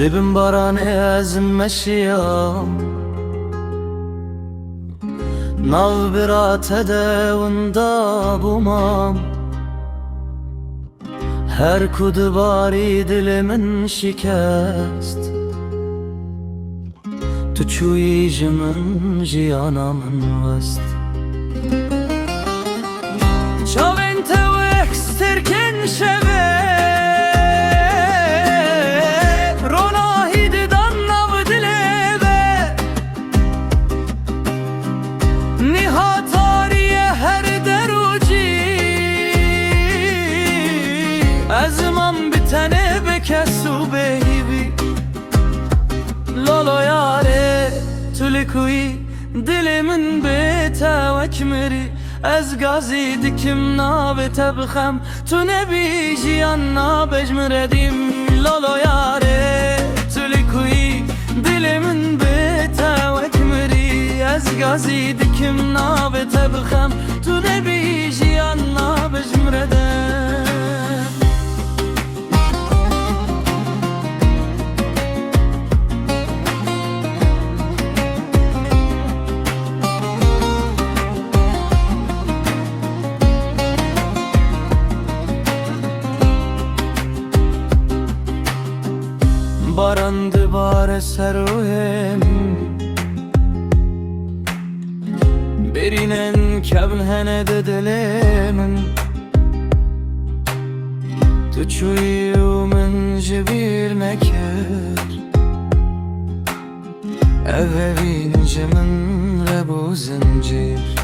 لبن باراني ازم مشيام ناو برات هده وندابو مام her kudbari dilimin şikest Tu çuyijimin jiyanamın vest Çavente ve stirkin şeve Rona hididan nav dileve Nihat ariye her deruci Azman bitene bekesu behibi Lolo yare tulikuyi dilimin beta vekmiri Ez gazi dikim nabete bixem Tu nebi jiyan nabecmiredim Lolo yare tulikuyi dilimin beta vekmiri Ez gazi dikim nabete bixem Tu nebi jiyan nabecmiredim Barandı bare seruhem Berinen kevnhene de dilimin Tuçuyu min jibir neker Evvevince min rebu zincir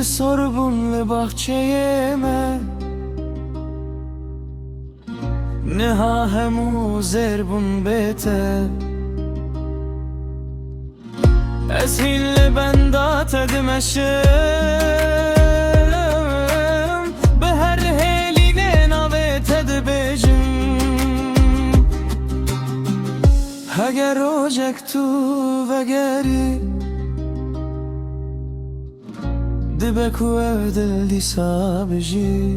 Sorbun ve bahçeyeme Niha hemu zerbun bete Eshinle bendat edmeşim Be her heline navet edbecim Heger ocek tu ve geri Dibek u evdil di sabji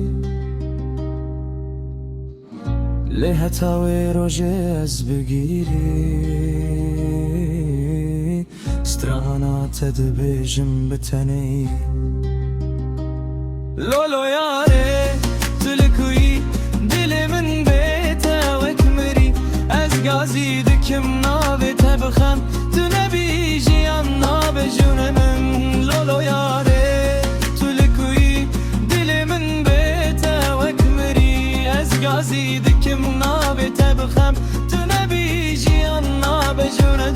Leheta ve roje ez begiri Strana tedbejim biteni Lolo yare tulikuyi dilimin bete vekmiri Ez gazi dikim navete bixem Tu nebi jiyan nabecunimim Lolo yare gazi dikim nabete bixem Tu nebi jiyan nabecune